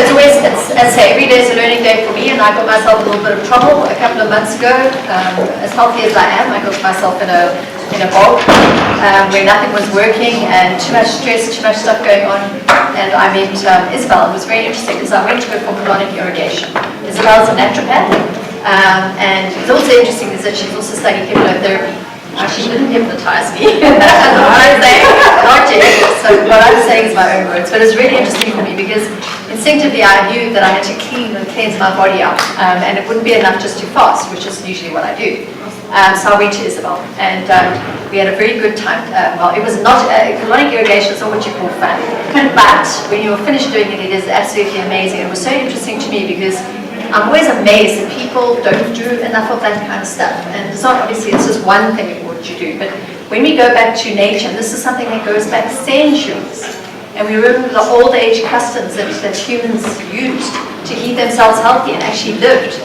it's always, as I say, every day is a learning day for me, and I got myself a little bit of trouble a couple of months ago. As healthy as I am, I got myself in a bog where nothing was working and too much stress, too much stuff going on. And I met Isabella. It was very interesting because I went to her for colonic irrigation. Isabella's a naturopath, and it's also interesting is that she's also studying hypnotherapy. She didn't hypnotize me. Not yet. So what I'm saying is my own words, but it's really interesting for me because instinctively I knew that I had to clean and cleanse my body out, and it wouldn't be enough just to fast, which is usually what I do. So I went to Isabel, and we had a very good time. Well, it was not colonic irrigation; it's not what you call fun, but when you are finished doing it, it is absolutely amazing. It was so interesting to me because I'm always amazed that people don't do enough of that kind of stuff. And it's not obviously, it's just one thing what you do. But when we go back to nature, and this is something that goes back centuries, and we remember the old age customs that humans used to keep themselves healthy and actually lived.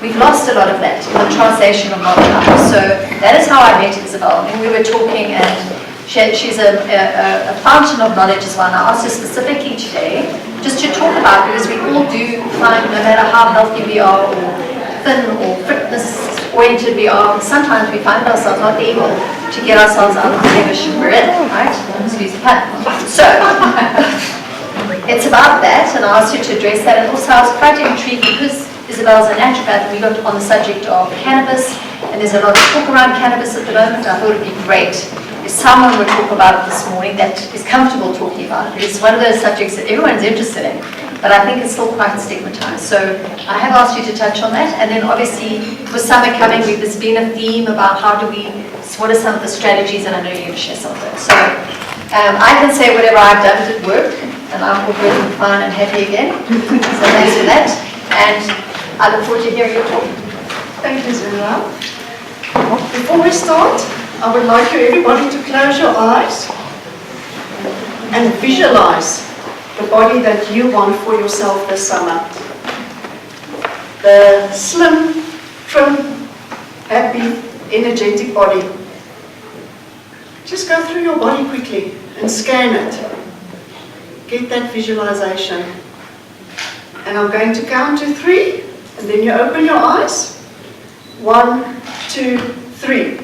We've lost a lot of that in the translation of modern life. So that is how I met Isabel. And we were talking, and she's a fountain of knowledge as well. And I asked her specifically today, just to talk about, because we all do find, no matter how healthy we are, or thin, or fitness-oriented we are, sometimes we find ourselves not able to get ourselves out of the position we're in, right? Excuse the pun. So, it's about that, and I asked her to address that, and also I was quite intrigued because Isabel's a naturopath, and we got on the subject of cannabis, and there's a lot of talk around cannabis at the moment. I thought it would be great if someone would talk about it this morning that is comfortable talking about it. It's one of those subjects that everyone's interested in, but I think it's still quite stigmatized. So I have asked you to touch on that, and then obviously with summer coming, there's been a theme about what are some of the strategies, and I know you're going to share some of those. So I can say whatever I've done did work, and I'm all good and fine and happy again. So thanks for that, and I look forward to hearing your talk. Thank you, Zura. Before we start, I would like you everybody to close your eyes and visualize the body that you want for yourself this summer. The slim, trim, happy, energetic body. Just go through your body quickly and scan it. Get that visualization. And I'm going to count to 3, and then you open your eyes. 1, 2, 3.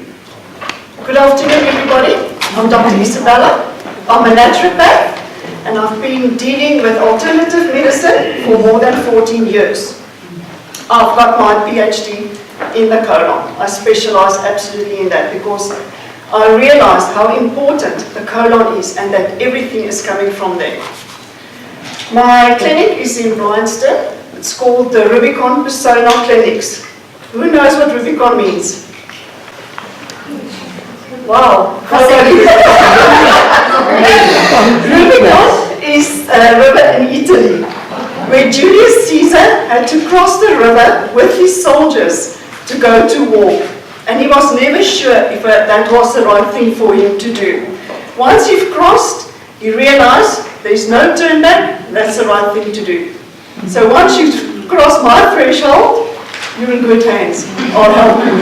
Good afternoon, everybody. I'm Dr. Isabella. I'm a naturopath, and I've been dealing with alternative medicine for more than 14 years. I've got my PhD in the colon. I specialize absolutely in that because I realized how important the colon is and that everything is coming from there. My clinic is in Bryanston. It's called the Rubiconpersonaclinics. Who knows what Rubicon means? Wow. Rubicon is a river in Italy where Julius Caesar had to cross the river with his soldiers to go to war. And he was never sure if that was the right thing for him to do. Once you've crossed, you realize there's no turn back, that's the right thing to do. So once you've crossed my threshold, you're in good hands. I'll help you.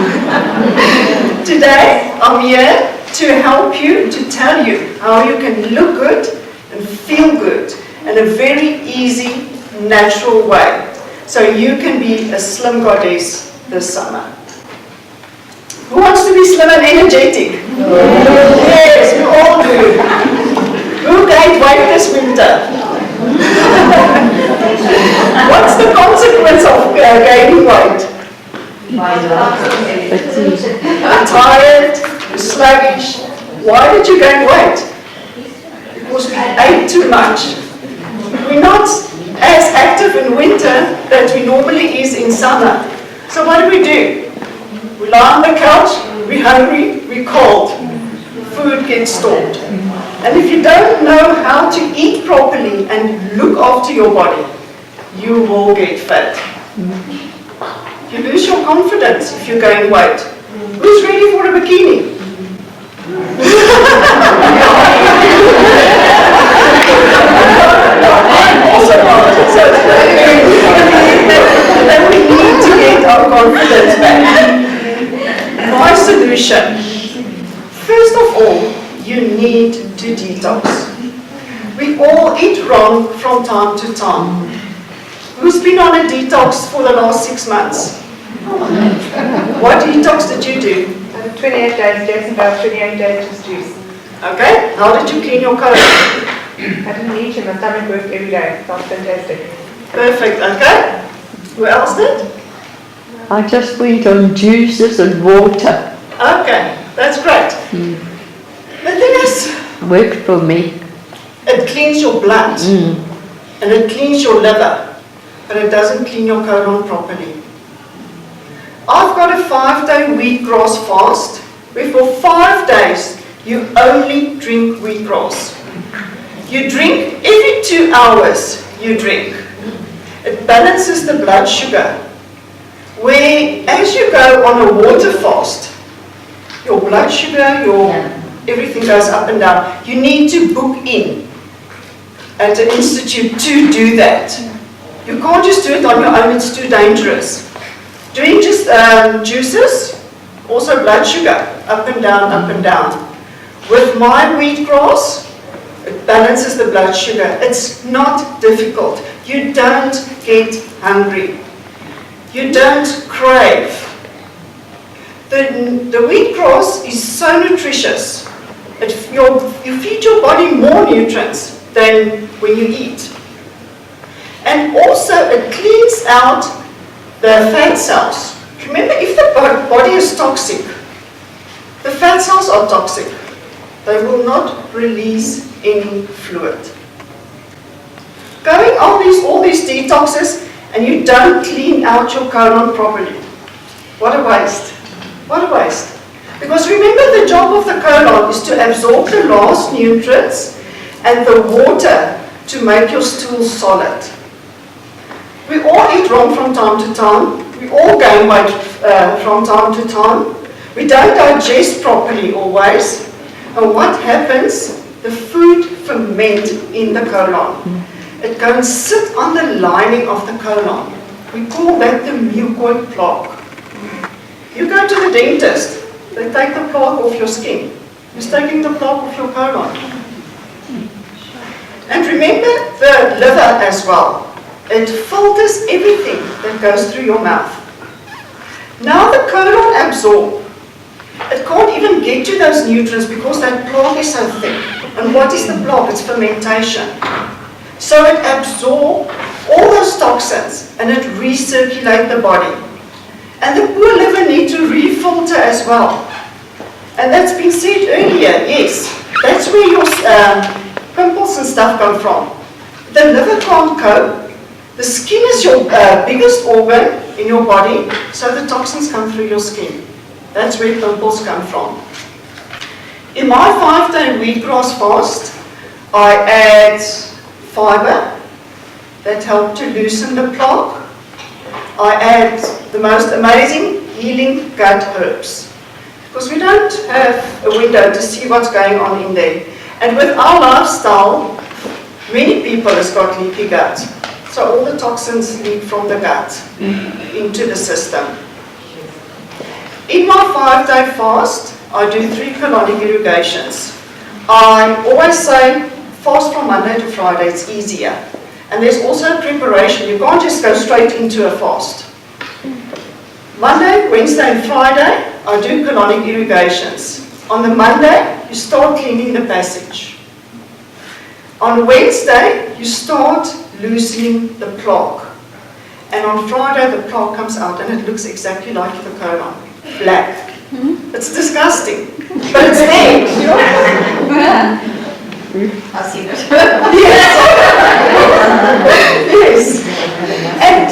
Today, I'm here to help you, to tell you how you can look good and feel good in a very easy, natural way. So you can be a slim goddess this summer. Who wants to be slim and energetic? Yes, we all do. Who gained weight this winter? What's the consequence of gaining weight? You're tired, you're sluggish. Why did you gain weight? Because we ate too much. We're not as active in winter that we normally is in summer. So what do? We lie on the couch, we're hungry, we're cold. Food gets stored. And if you don't know how to eat properly and look after your body, you will get fat. You lose your confidence if you gain weight. Who's ready for a bikini? I'm also not. And we need to get our confidence back. My solution. First of all, you need to detox. We all eat wrong from time to time. Who's been on a detox for the last 6 months? What detox did you do? 28 days, Jason Bell, 28 days just juice. Okay, how did you clean your colon? I didn't eat and my stomach worked every day. It felt fantastic. Perfect, okay. Who else did? I just went on juices and water. Okay, that's great. The thing is, Worked for me. it cleans your blood and it cleans your liver, but it doesn't clean your colon properly. I've got a 5-day wheatgrass fast where for 5 days you only drink wheatgrass. You drink every 2 hours, you drink. It balances the blood sugar. Where as you go on a water fast, your blood sugar, everything goes up and down. You need to book in at the institute to do that. You can't just do it on your own, it's too dangerous. Doing just juices, also blood sugar, up and down, up and down. With my wheatgrass, it balances the blood sugar. It's not difficult. You don't get hungry. You don't crave. The wheatgrass is so nutritious. You feed your body more nutrients than when you eat. And also it cleans out the fat cells. Remember, if the body is toxic, the fat cells are toxic. They will not release any fluid. Going on all these detoxes and you don't clean out your colon properly. What a waste. What a waste. Because remember, the job of the colon is to absorb the last nutrients and the water to make your stool solid. We all eat wrong from time to time. We all gain weight from time to time. We don't digest properly always. And what happens? The food ferments in the colon. It goes and sit on the lining of the colon. We call that the mucoid plaque. You go to the dentist, they take the plaque off your skin. Who's taking the plaque off your colon? And remember the liver as well. It filters everything that goes through your mouth. Now the colon absorbs. It can't even get to those nutrients because that plaque is so thick. And what is the plaque? It's fermentation. So it absorbs all those toxins and it recirculates the body. And the poor liver needs to refilter as well. And that's been said earlier, yes. That's where your pimples and stuff come from. The liver can't cope. The skin is your biggest organ in your body, so the toxins come through your skin. That's where pimples come from. In my 5-day wheatgrass fast, I add fiber that help to loosen the plaque. I add the most amazing healing gut herbs. Because we don't have a window to see what's going on in there. And with our lifestyle, many people have got leaky gut. So all the toxins leak from the gut into the system. In my 5-day fast, I do 3 colonic irrigations. I always say fast from Monday to Friday, it's easier. And there's also preparation. You can't just go straight into a fast. Monday, Wednesday and Friday, I do colonic irrigations. On the Monday, you start cleaning the passage. On Wednesday, you start loosening the plaque. And on Friday, the plaque comes out and it looks exactly like the colon. Black. It's disgusting, but it's there. I've seen it. Yes. And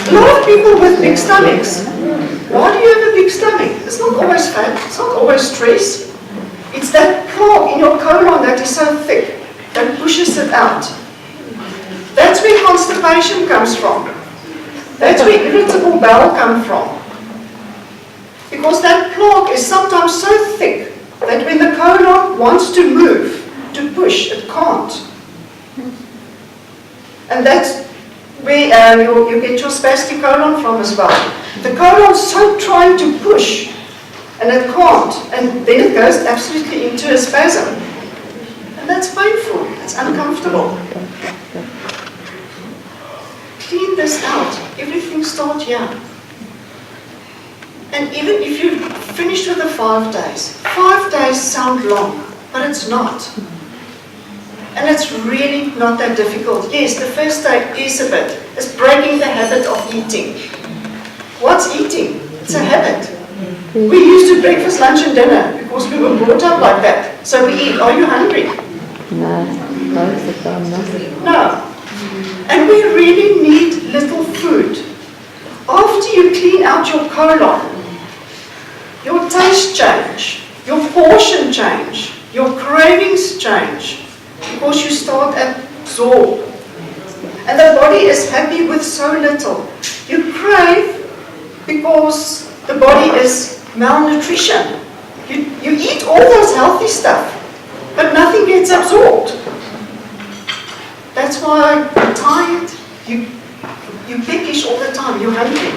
a lot of people with big stomachs. Why do you have a big stomach? It's not always fat, it's not always stress. It's that plaque in your colon that is so thick that pushes it out. That's where constipation comes from. That's where irritable bowel comes from. Because that plaque is sometimes so thick that when the colon wants to move, to push, it can't. And that's where you get your spastic colon from as well. The colon's so trying to push, and it can't, and then it goes absolutely into a spasm. And that's painful, it's uncomfortable. Clean this out. Everything starts here. And even if you finish with the 5 days sound long, but it's not. And it's really not that difficult. Yes, the first day is a bit. It's breaking the habit of eating. What's eating? It's a habit. We used to breakfast, lunch and dinner because we were brought up like that. So we eat. Are you hungry? No, most of the time not. No. And we really need little food. After you clean out your colon, your taste change, your portion change, your cravings change, because you start absorb. And the body is happy with so little. You crave because the body is malnutrition. You eat all those healthy stuff, but nothing gets absorbed. That's why you're tired, you're peckish all the time, you're hungry.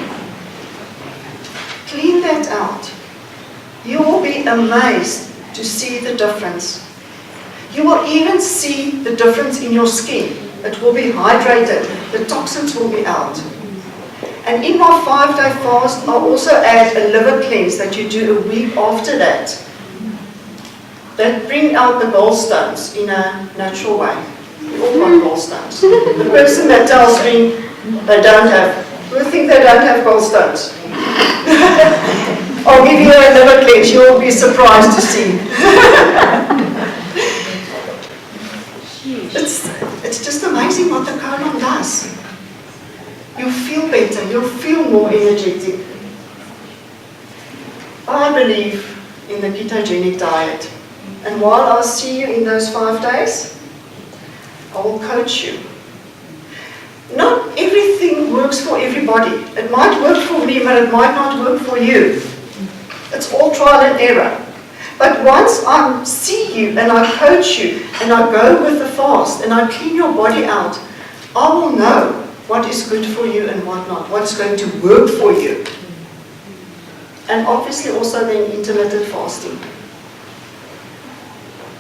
Clean that out. You will be amazed to see the difference. You will even see the difference in your skin. It will be hydrated, the toxins will be out. And in my 5-day fast, I also add a liver cleanse that you do a week after that. That bring out the gallstones in a natural way. We all got gallstones. The person that tells me they don't have, who think they don't have gallstones? I'll give you a liver cleanse, you'll be surprised to see. It's just amazing what the colon does. You feel better, you feel more energetic. I believe in the ketogenic diet. And while I'll see you in those 5 days, I will coach you. Not everything works for everybody. It might work for me, but it might not work for you. It's all trial and error. But once I see you and I coach you and I go with the fast and I clean your body out, I will know what is good for you and what not, what's going to work for you. And obviously also then intermittent fasting.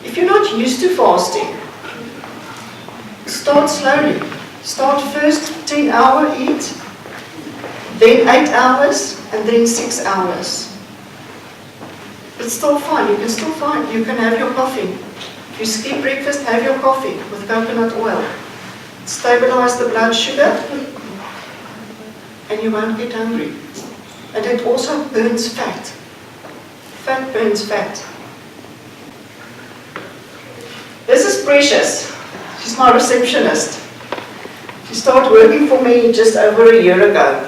If you're not used to fasting, start slowly. Start first 10-hour eat, then 8 hours, and then 6 hours. It's still fine, you can still find, you can have your coffee. If you skip breakfast, have your coffee with coconut oil. Stabilize the blood sugar, and you won't get hungry. And it also burns fat. Fat burns fat. This is Precious. She's my receptionist. She started working for me just over a year ago.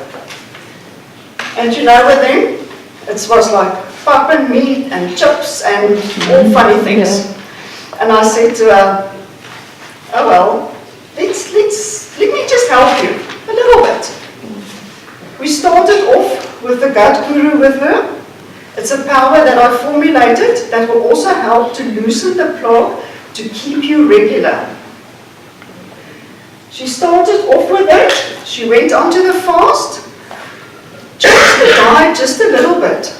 And you know what then? It was like pap and meat and chips and all funny things. Yeah. And I said to her, oh well, let me just help you a little bit. We started off with the gut guru with her. It's a powder that I formulated that will also help to loosen the plaque to keep you regular. She started off with that. She went on to the fast, changed the diet just a little bit.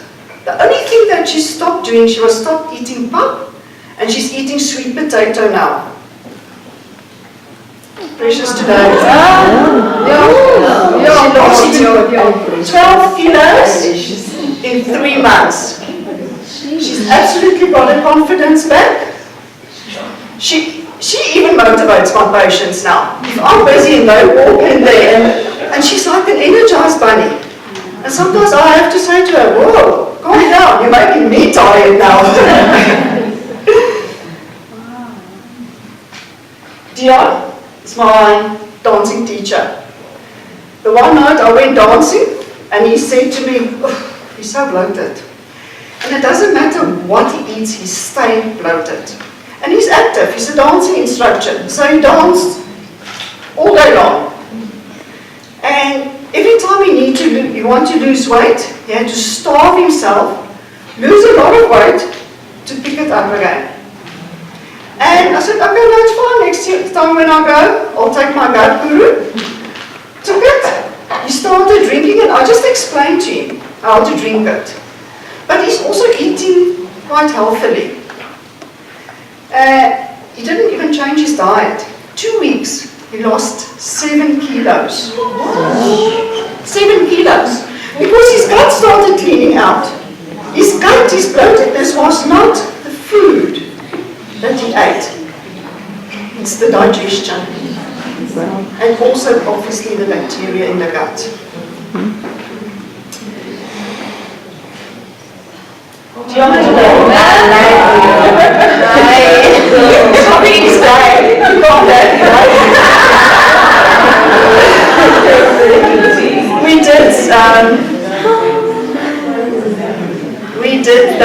The only thing that she stopped doing, she was stopped eating pap, and she's eating sweet potato now. Precious today. She lost 12 kilos in 3 months. She's absolutely got her confidence back. She even motivates my patients now. If I'm busy and they walk in there, and she's like an energized bunny. And sometimes I have to say to her, whoa, calm down, you're making me tired now. Dion is my dancing teacher. The one night I went dancing, and he said to me, oh, he's so bloated. And it doesn't matter what he eats, he stays bloated. And he's active, he's a dancing instructor, so he danced all day long. And every time he want to lose weight, he had to starve himself, lose a lot of weight to pick it up again. And I said, okay, no, it's fine, next time when I go, I'll take my gut guru. Took it, he started drinking it, I just explained to him how to drink it. But he's also eating quite healthily. He didn't even change his diet. 2 weeks, he lost 7 kilos. 7 kilos. Because his gut started cleaning out. His gut, his bloatedness was not the food that he ate. It's the digestion. And also, obviously, the bacteria in the gut. Do you want to know? Please, you got that, we did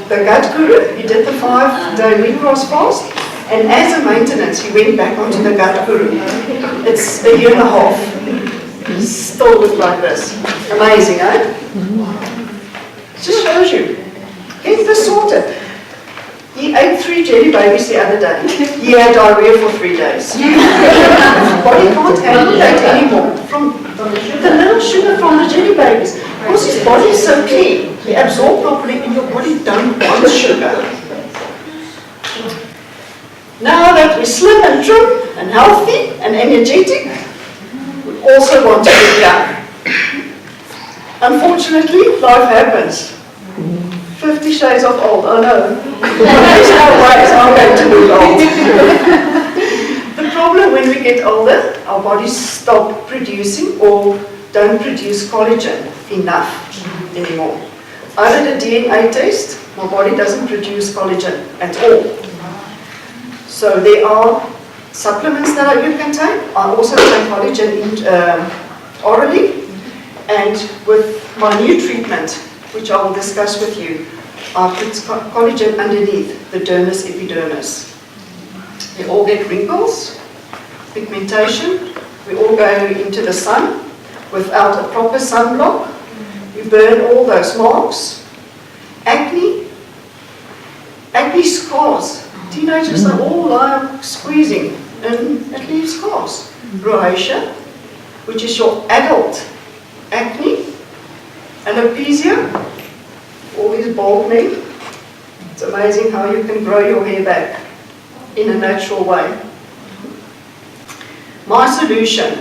the gut guru. He did the 5-day Weightloss fast, and as a maintenance, he went back onto the gut guru. It's a year and a half. He still looked like this. Amazing, eh? Just shows you. Get this sorted. He ate 3 jelly babies the other day. He had diarrhea for 3 days. His body can't handle that anymore. From the little sugar from the jelly babies. Because his body is so clean, he absorbs properly and your body don't want sugar. Now that we're slim and trim and healthy and energetic, we also want to get young. Unfortunately, life happens. 50 shades of old, oh no. There's no ways I'm going to be old. The problem when we get older, our bodies stop producing or don't produce collagen enough anymore. I did a DNA test, my body doesn't produce collagen at all. So there are supplements that you can take. I also take collagen orally, and with my new treatment, which I will discuss with you, I put collagen underneath the dermis epidermis. We all get wrinkles, pigmentation, we all go into the sun without a proper sunblock. We burn all those marks, acne scars. Teenagers are all like squeezing and it leaves scars. Rosacea, which is your adult acne, alopecia, all these balding. It's amazing how you can grow your hair back in a natural way. My solution,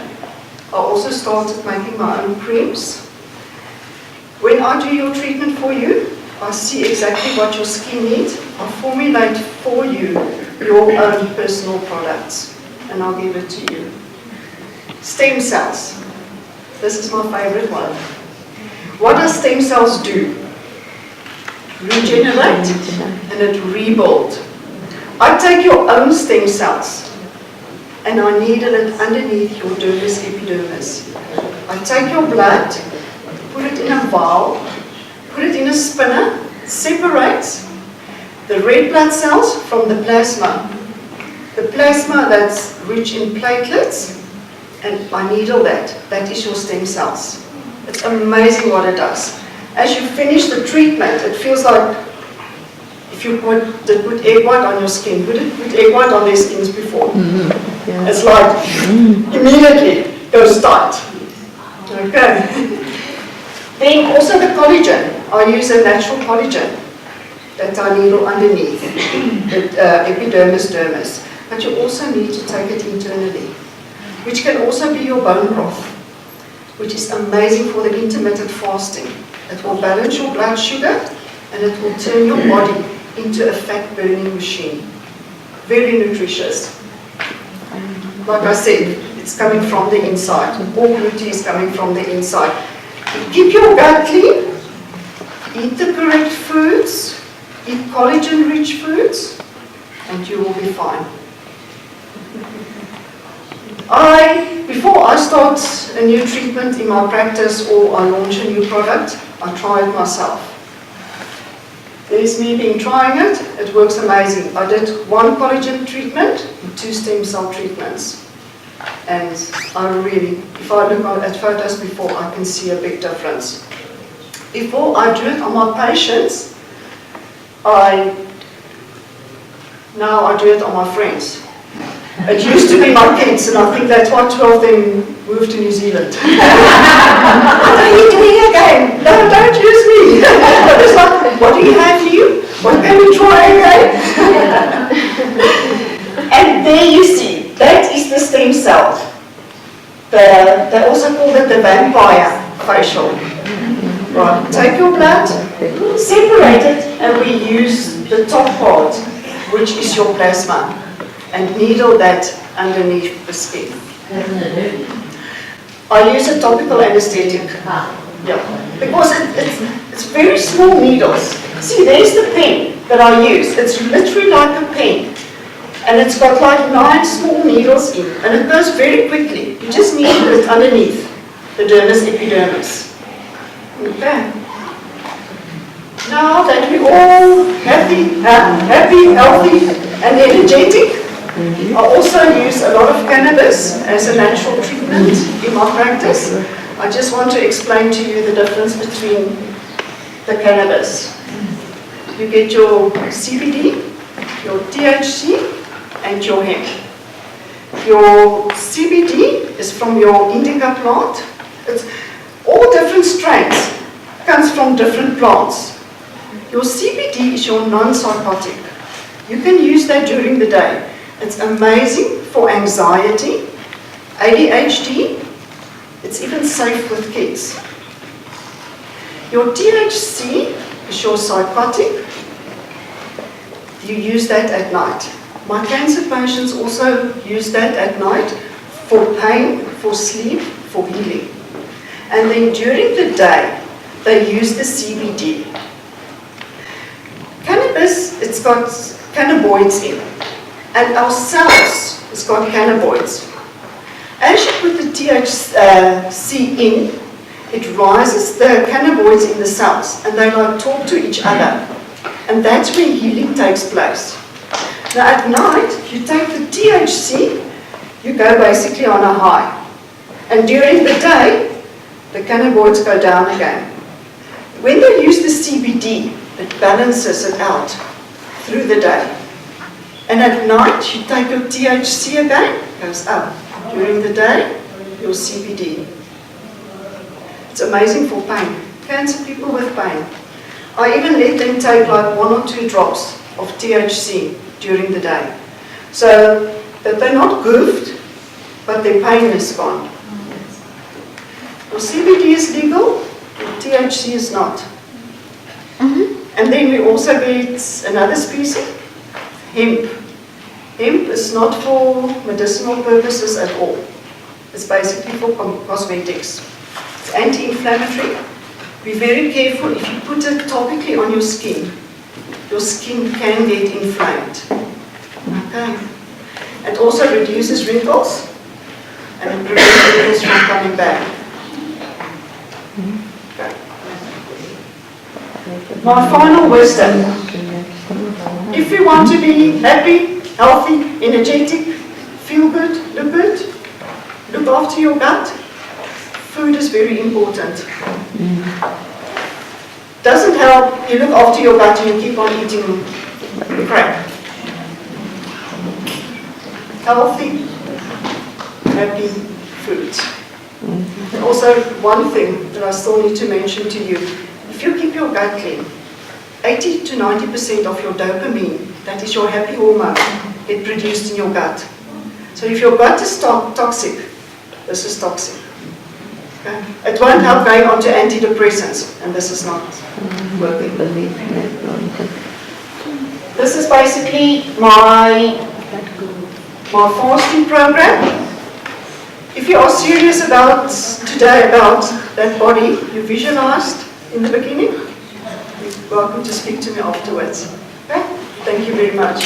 I also started making my own creams. When I do your treatment for you, I see exactly what your skin needs. I formulate for you your own personal products, and I'll give it to you. Stem cells. This is my favorite one. What does stem cells do? Regenerate and it rebuild. I take your own stem cells and I needle it underneath your dermis epidermis. I take your blood, put it in a vial, put it in a spinner, separates the red blood cells from the plasma. The plasma that's rich in platelets, and I needle that. That is your stem cells. It's amazing what it does. As you finish the treatment, it feels like if you put egg white on your skin. Put egg white on their skins before. Yeah. It's like immediately goes tight. Okay. Then also the collagen. I use a natural collagen that I needle underneath the epidermis dermis. But you also need to take it internally, which can also be your bone broth, which is amazing for the intermittent fasting. It will balance your blood sugar and it will turn your body into a fat burning machine. Very nutritious. Like I said, it's coming from the inside. All beauty is coming from the inside. Keep your gut clean, eat the correct foods, eat collagen-rich foods, and you will be fine. Before I start a new treatment in my practice or I launch a new product, I try it myself. There's me being trying it, it works amazing. I did 1 collagen treatment and 2 stem cell treatments. And I really, if I look at photos before, I can see a big difference. Before I do it on my patients, now I do it on my friends. It used to be my kids, and I think that's why 2 of them moved to New Zealand. What are you doing again? No, don't use me. It's like, what do you have here? What can we try again? And there you see, that is the stem cell. They also call it the vampire facial. Right, take your blood, separate it, and we use the top part, which is your plasma, and needle that underneath the skin. I use a topical anesthetic. Yeah, because it's very small needles. See, there's the pen that I use. It's literally like a pen. And it's got like 9 small needles in. And it goes very quickly. You just need it underneath the dermis epidermis. Okay. Now that we're all happy, healthy, and energetic, I also use a lot of cannabis as a natural treatment in my practice. I just want to explain to you the difference between the cannabis. You get your CBD, your THC, and your hemp. Your CBD is from your indica plant. It's all different strains, comes from different plants. Your CBD is your non-psychotic. You can use that during the day. It's amazing for anxiety, ADHD. It's even safe with kids. Your THC is your psychotic. You use that at night. My cancer patients also use that at night for pain, for sleep, for healing. And then during the day, they use the CBD. Cannabis, it's got cannabinoids in. And our cells has got cannabinoids. As you put the THC in, it rises the cannabinoids in the cells, and they like talk to each other. And that's when healing takes place. Now at night, you take the THC, you go basically on a high. And during the day, the cannabinoids go down again. When they use the CBD, it balances it out through the day. And at night, you take your THC again, goes up. During the day, your CBD. It's amazing for pain. Cancer people with pain. I even let them take like 1 or 2 drops of THC during the day. So that they're not goofed, but their pain is gone. Your CBD is legal, your THC is not. And then we also get another species, hemp. Hemp is not for medicinal purposes at all. It's basically for cosmetics. It's anti-inflammatory. Be very careful if you put it topically on your skin. Your skin can get inflamed. Okay. It also reduces wrinkles and it prevents wrinkles from coming back. Okay. My final wisdom. If you want to be happy, healthy, energetic, feel good, look after your gut. Food is very important. Doesn't help you look after your gut and you keep on eating crap. Healthy, happy foods. And also one thing that I still need to mention to you, if you keep your gut clean, 80 to 90% of your dopamine, that is your happy hormone, get produced in your gut. So if your gut is toxic, this is toxic. Okay? It won't help going on to antidepressants, and this is not working. This is basically my fasting program. If you are serious about today, about that body you visualized in the beginning, you're welcome to speak to me afterwards. Okay? Thank you very much.